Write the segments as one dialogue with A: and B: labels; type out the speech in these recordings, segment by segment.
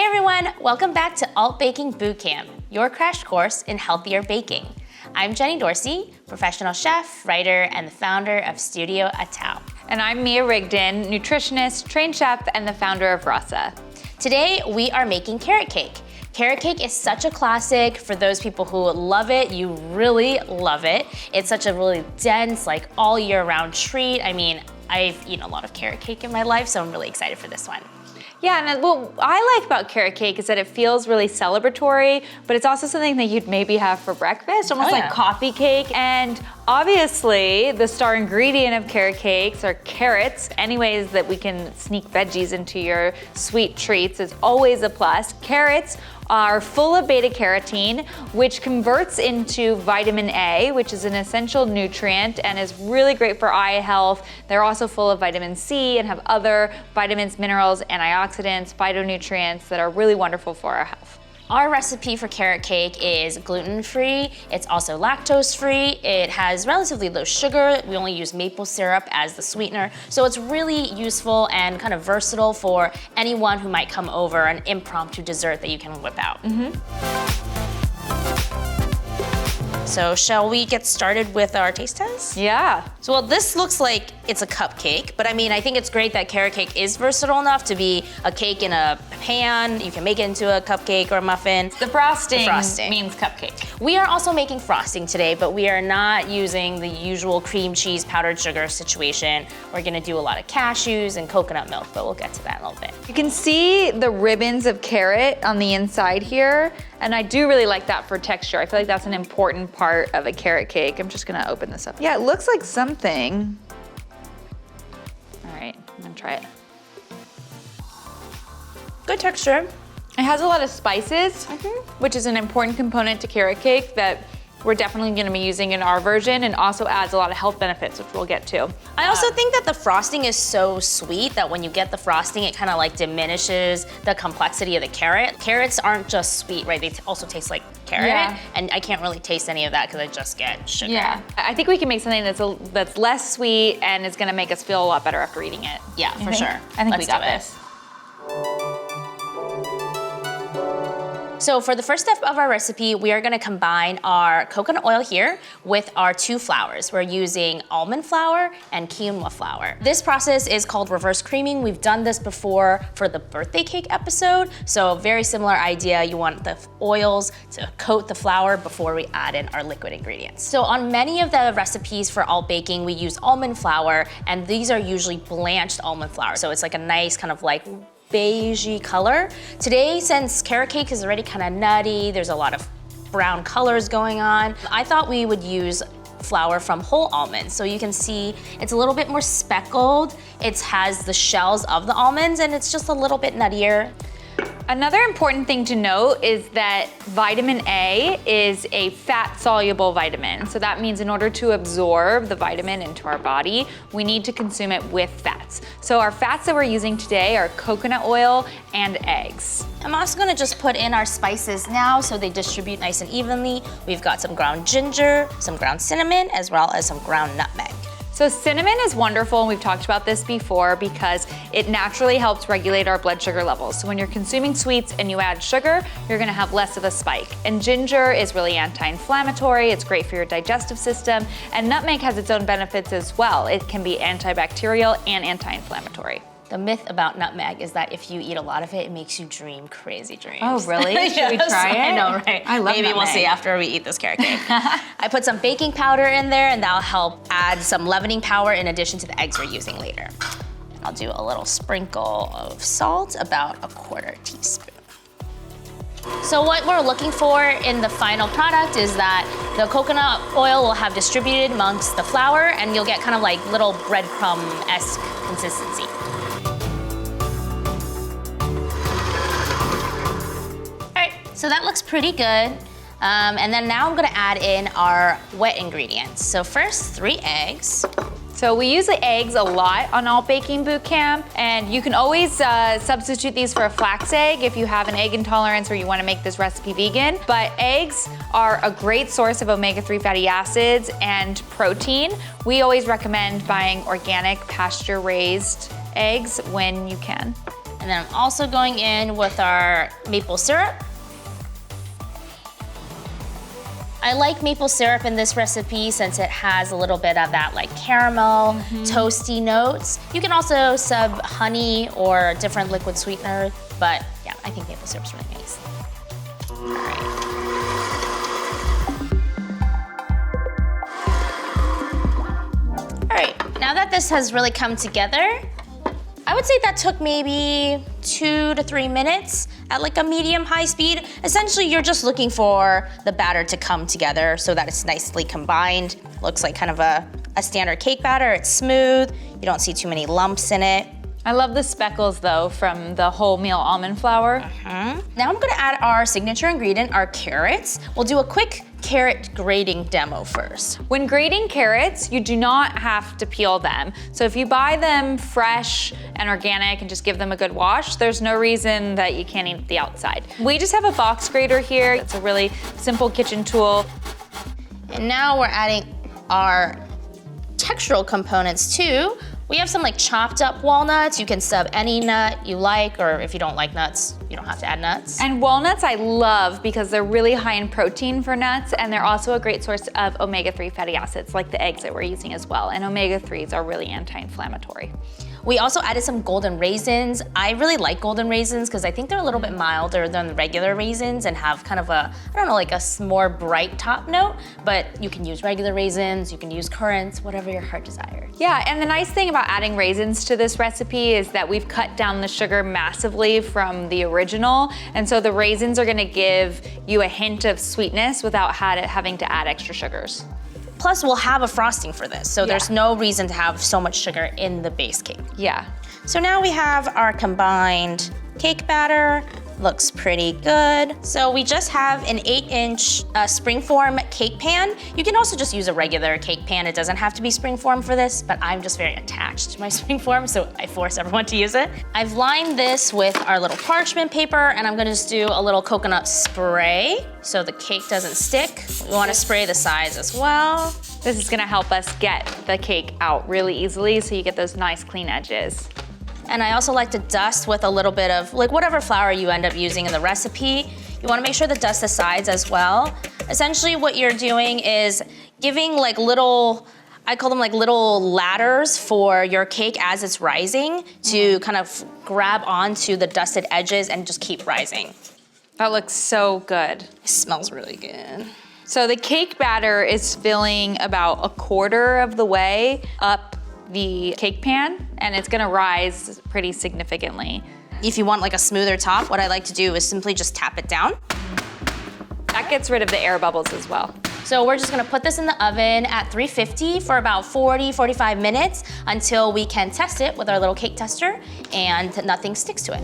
A: everyone, welcome back to Alt Baking Bootcamp, your crash course in healthier baking. I'm Jenny Dorsey, professional chef, writer, and the founder of Studio Atau.
B: And I'm Mia Rigdon, nutritionist, trained chef, and the founder of Rasa.
A: Today, we are making carrot cake. Carrot cake is such a classic. For those people who love it, you really love it. It's such a really dense, like all year round treat. I mean, I've eaten a lot of carrot cake in my life, so I'm really excited for this one.
B: Yeah, and what I like about carrot cake is that it feels really celebratory, but it's also something that you'd maybe have for breakfast, almost like coffee cake. And obviously, the star ingredient of carrot cakes are carrots. Any ways that we can sneak veggies into your sweet treats is always a plus. Carrots are full of beta-carotene, which converts into vitamin A, which is an essential nutrient and is really great for eye health. They're also full of vitamin C and have other vitamins, minerals, antioxidants, phytonutrients that are really wonderful for our health.
A: Our recipe for carrot cake is gluten-free. It's also lactose-free. It has relatively low sugar. We only use maple syrup as the sweetener. So it's really useful and kind of versatile for anyone who might come over, an impromptu dessert that you can whip out. So shall we get started with our taste test?
B: Yeah.
A: So well, this looks like it's a cupcake, but I mean, I think it's great that carrot cake is versatile enough to be a cake in a pan. You can make it into a cupcake or a muffin.
B: The frosting means cupcake.
A: We are also making frosting today, but we are not using the usual cream cheese powdered sugar situation. We're gonna do a lot of cashews and coconut milk, but we'll get to that in a little bit.
B: You can see the ribbons of carrot on the inside here, and I do really like that for texture. I feel like that's an important part of a carrot cake. I'm just gonna open this up. Yeah, it looks like something. All right, I'm gonna try it.
A: Good texture.
B: It has a lot of spices, which is an important component to carrot cake that we're definitely gonna be using in our version, and also adds a lot of health benefits, which we'll get to.
A: I also think that the frosting is so sweet that when you get the frosting, it kind of like diminishes the complexity of the carrot. Carrots aren't just sweet, right? They also taste like carrot, and I can't really taste any of that because I just get sugar.
B: Yeah, I think we can make something that's less sweet and is gonna make us feel a lot better after eating it.
A: Yeah, for sure.
B: I think we got this.
A: So for the first step of our recipe, we are gonna combine our coconut oil here with our two flours. We're using almond flour and quinoa flour. This process is called reverse creaming. We've done this before for the birthday cake episode. So very similar idea. You want the oils to coat the flour before we add in our liquid ingredients. So on many of the recipes for alt baking, we use almond flour, and these are usually blanched almond flour. So it's like a nice kind of like beigey color. Today, since carrot cake is already kind of nutty, there's a lot of brown colors going on, I thought we would use flour from whole almonds. So you can see it's a little bit more speckled. It has the shells of the almonds, and it's just a little bit nuttier.
B: Another important thing to note is that vitamin A is a fat-soluble vitamin. So that means in order to absorb the vitamin into our body, we need to consume it with fats. So our fats that we're using today are coconut oil and eggs.
A: I'm also gonna just put in our spices now so they distribute nice and evenly. We've got some ground ginger, some ground cinnamon, as well as some ground nutmeg.
B: So cinnamon is wonderful, and we've talked about this before, because it naturally helps regulate our blood sugar levels. So when you're consuming sweets and you add sugar, you're gonna have less of a spike. And ginger is really anti-inflammatory, it's great for your digestive system, and nutmeg has its own benefits as well. It can be antibacterial and anti-inflammatory.
A: The myth about nutmeg is that if you eat a lot of it, it makes you dream crazy dreams.
B: Oh, really? Should we try it?
A: I know, right?
B: I love
A: Maybe
B: nutmeg.
A: We'll see after we eat this carrot cake. I put some baking powder in there, and that'll help add some leavening power in addition to the eggs we're using later. I'll do a little sprinkle of salt, about a 1/4 teaspoon. So what we're looking for in the final product is that the coconut oil will have distributed amongst the flour, and you'll get kind of like little breadcrumb-esque consistency. So that looks pretty good. And then now I'm gonna add in our wet ingredients. So first, 3 eggs.
B: So we use the eggs a lot on Alt Baking Bootcamp, and you can always substitute these for a flax egg if you have an egg intolerance or you wanna make this recipe vegan. But eggs are a great source of omega-3 fatty acids and protein. We always recommend buying organic pasture-raised eggs when you can.
A: And then I'm also going in with our maple syrup. I like maple syrup in this recipe since it has a little bit of that like caramel, toasty notes. You can also sub honey or a different liquid sweetener, but yeah, I think maple syrup's really nice. All right. All right, now that this has really come together, I would say that took maybe 2 to 3 minutes at like a medium-high speed. Essentially, you're just looking for the batter to come together so that it's nicely combined. Looks like kind of a standard cake batter. It's smooth. You don't see too many lumps in it.
B: I love the speckles though from the wholemeal almond flour.
A: Now I'm gonna add our signature ingredient, our carrots. We'll do a quick carrot grating demo first.
B: When grating carrots, you do not have to peel them. So if you buy them fresh and organic and just give them a good wash, there's no reason that you can't eat the outside. We just have a box grater here. It's a really simple kitchen tool.
A: And now we're adding our textural components too. We have some like chopped up walnuts. You can sub any nut you like, or if you don't like nuts, you don't have to add nuts.
B: And walnuts I love because they're really high in protein for nuts, and they're also a great source of omega-3 fatty acids like the eggs that we're using as well. And omega-3s are really anti-inflammatory.
A: We also added some golden raisins. I really like golden raisins because I think they're a little bit milder than regular raisins and have kind of a, I don't know, like a more bright top note, but you can use regular raisins, you can use currants, whatever your heart desires.
B: Yeah, and the nice thing about adding raisins to this recipe is that we've cut down the sugar massively from the original, and so the raisins are gonna give you a hint of sweetness without having to add extra sugars.
A: Plus, we'll have a frosting for this, so there's no reason to have so much sugar in the base cake.
B: Yeah.
A: So now we have our combined cake batter. Looks pretty good. So we just have an 8-inch springform cake pan. You can also just use a regular cake pan. It doesn't have to be springform for this, but I'm just very attached to my springform, so I force everyone to use it. I've lined this with our little parchment paper, and I'm gonna just do a little coconut spray so the cake doesn't stick. We wanna spray the sides as well.
B: This is gonna help us get the cake out really easily so you get those nice clean edges.
A: And I also like to dust with a little bit of like whatever flour you end up using in the recipe. You wanna make sure to dust the sides as well. Essentially what you're doing is giving like little, I call them like little ladders for your cake as it's rising to kind of grab onto the dusted edges and just keep rising.
B: That looks so good.
A: It smells really good.
B: So the cake batter is filling about 1/4 of the way up the cake pan, and it's gonna rise pretty significantly.
A: If you want like a smoother top, what I like to do is simply just tap it down.
B: That gets rid of the air bubbles as well.
A: So we're just gonna put this in the oven at 350 for about 40-45 minutes until we can test it with our little cake tester and nothing sticks to it.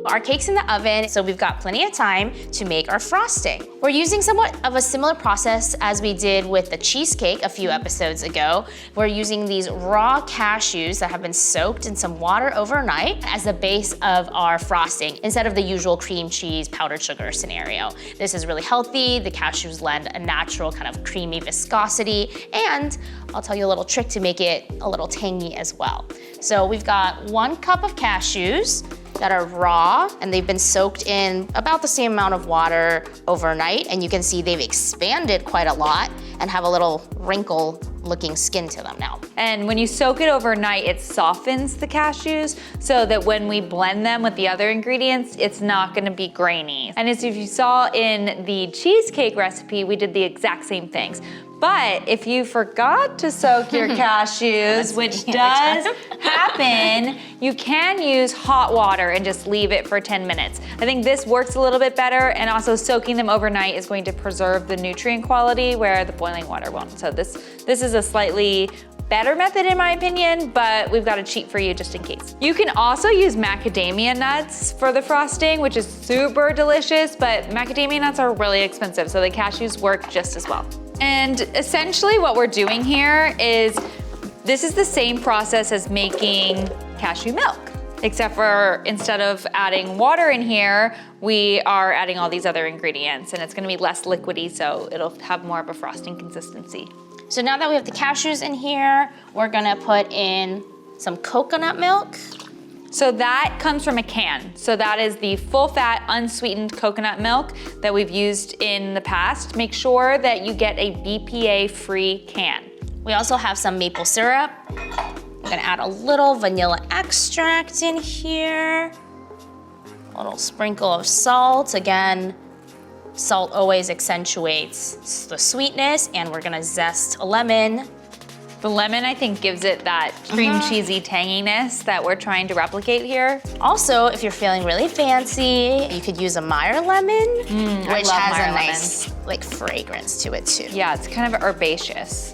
A: Our cake's in the oven, so we've got plenty of time to make our frosting. We're using somewhat of a similar process as we did with the cheesecake a few episodes ago. We're using these raw cashews that have been soaked in some water overnight as the base of our frosting, instead of the usual cream cheese, powdered sugar scenario. This is really healthy. The cashews lend a natural kind of creamy viscosity, and I'll tell you a little trick to make it a little tangy as well. So we've got 1 cup of cashews that are raw, and they've been soaked in about the same amount of water overnight, and you can see they've expanded quite a lot and have a little wrinkle looking skin to them now.
B: And when you soak it overnight, it softens the cashews so that when we blend them with the other ingredients, it's not gonna be grainy. And as if you saw in the cheesecake recipe, we did the exact same things. But if you forgot to soak your cashews, which does happen, you can use hot water and just leave it for 10 minutes. I think this works a little bit better, and also soaking them overnight is going to preserve the nutrient quality where the boiling water won't. So this is a slightly better method in my opinion, but we've got a cheat for you just in case. You can also use macadamia nuts for the frosting, which is super delicious, but macadamia nuts are really expensive, so the cashews work just as well. And essentially what we're doing here is, this is the same process as making cashew milk, except for instead of adding water in here, we are adding all these other ingredients, and it's gonna be less liquidy, so it'll have more of a frosting consistency.
A: So now that we have the cashews in here, we're gonna put in some coconut milk.
B: So that comes from a can. So that is the full fat, unsweetened coconut milk that we've used in the past. Make sure that you get a BPA-free can.
A: We also have some maple syrup. I'm gonna add a little vanilla extract in here. A little sprinkle of salt. Again, salt always accentuates the sweetness, and we're gonna zest a lemon.
B: The lemon, I think, gives it that cream cheesy tanginess that we're trying to replicate here.
A: Also, if you're feeling really fancy, you could use a Meyer lemon, which has
B: Meyer
A: a nice like fragrance to it too.
B: Yeah, it's kind of herbaceous.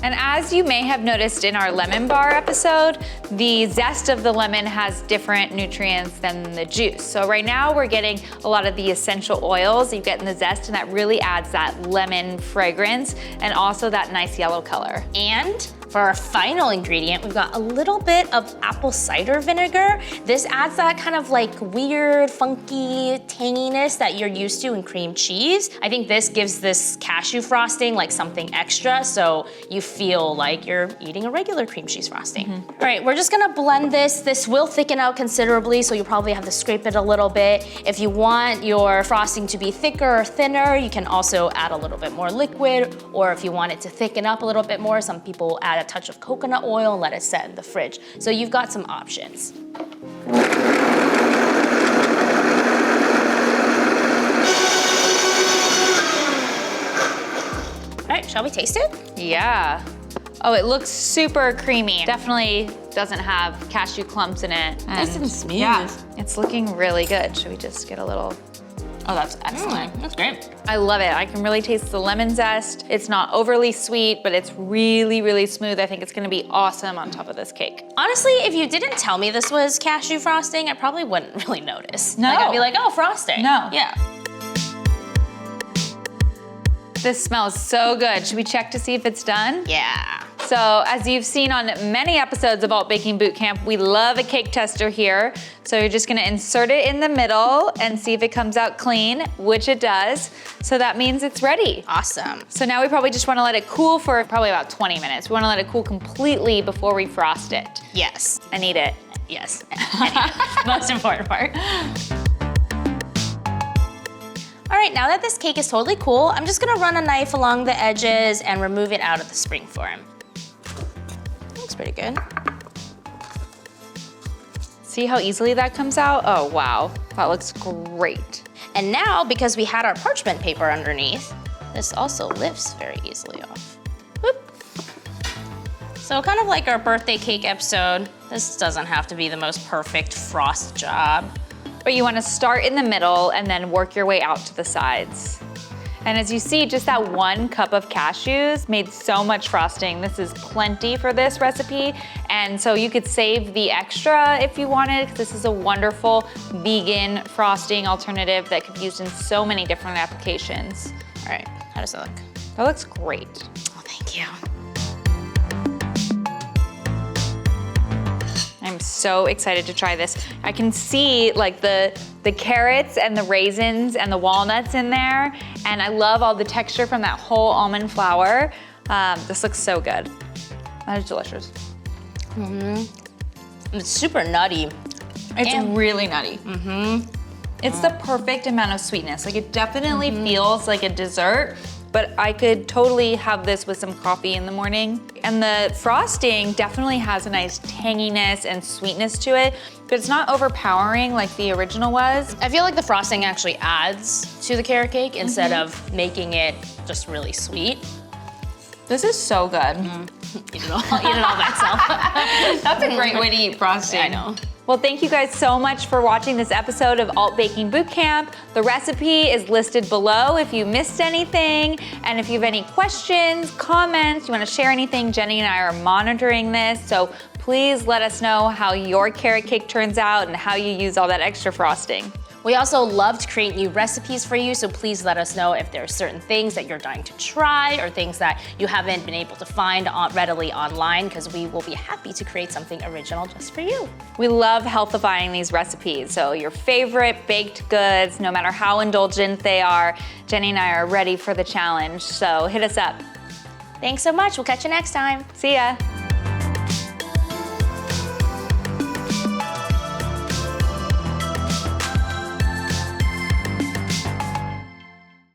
B: And as you may have noticed in our lemon bar episode, the zest of the lemon has different nutrients than the juice. So right now we're getting a lot of the essential oils that you get in the zest, and that really adds that lemon fragrance and also that nice yellow color.
A: And for our final ingredient, we've got a little bit of apple cider vinegar. This adds that kind of like weird, funky tanginess that you're used to in cream cheese. I think this gives this cashew frosting like something extra, so you feel like you're eating a regular cream cheese frosting. All right, we're just gonna blend this. This will thicken out considerably, so you'll probably have to scrape it a little bit. If you want your frosting to be thicker or thinner, you can also add a little bit more liquid, or if you want it to thicken up a little bit more, some people add a touch of coconut oil and let it set in the fridge. So you've got some options. All right, shall we taste it?
B: Yeah. Oh, it looks super creamy. Definitely doesn't have cashew clumps in it.
A: Nice and smooth.
B: Yeah, it's looking really good. Should we just get a little?
A: Oh, that's excellent. That's great.
B: I love it. I can really taste the lemon zest. It's not overly sweet, but it's really, really smooth. I think it's gonna be awesome on top of this cake.
A: Honestly, if you didn't tell me this was cashew frosting, I probably wouldn't really notice.
B: No.
A: Like, I'd be like, oh, frosting.
B: No.
A: Yeah.
B: This smells so good. Should we check to see if it's done?
A: Yeah.
B: So as you've seen on many episodes of Alt Baking Bootcamp, we love a cake tester here. So you're just gonna insert it in the middle and see if it comes out clean, which it does. So that means it's ready.
A: Awesome.
B: So now we probably just wanna let it cool for probably about 20 minutes. We wanna let it cool completely before we frost it.
A: Yes.
B: And eat it.
A: Yes. Most important part. All right, now that this cake is totally cool, I'm just gonna run a knife along the edges and remove it out of the spring form. Looks pretty good.
B: See how easily that comes out? Oh, wow, that looks great.
A: And now, because we had our parchment paper underneath, this also lifts very easily off. Whoop. So kind of like our birthday cake episode, this doesn't have to be the most perfect frost job.
B: But you wanna start in the middle and then work your way out to the sides. And as you see, just that 1 cup of cashews made so much frosting. This is plenty for this recipe. And so you could save the extra if you wanted, because this is a wonderful vegan frosting alternative that could be used in so many different applications.
A: All right, how does that look?
B: That looks great.
A: Oh, thank you.
B: I'm so excited to try this. I can see like the carrots and the raisins and the walnuts in there, and I love all the texture from that whole almond flour. This looks so good. That is delicious.
A: It's super nutty.
B: It's really nutty. It's the perfect amount of sweetness. Like it definitely feels like a dessert, but I could totally have this with some coffee in the morning. And the frosting definitely has a nice tanginess and sweetness to it, but it's not overpowering like the original was.
A: I feel like the frosting actually adds to the carrot cake instead of making it just really sweet.
B: This is so good.
A: Eat it all myself.
B: That's a great way to eat frosting.
A: I know.
B: Well, thank you guys so much for watching this episode of Alt Baking Bootcamp. The recipe is listed below if you missed anything. And if you have any questions, comments, you want to share anything, Jenny and I are monitoring this. So please let us know how your carrot cake turns out and how you use all that extra frosting.
A: We also love to create new recipes for you, so please let us know if there are certain things that you're dying to try or things that you haven't been able to find readily online, because we will be happy to create something original just for you.
B: We love healthifying these recipes, so your favorite baked goods, no matter how indulgent they are, Jenny and I are ready for the challenge, so hit us up.
A: Thanks so much. We'll catch you next time.
B: See ya.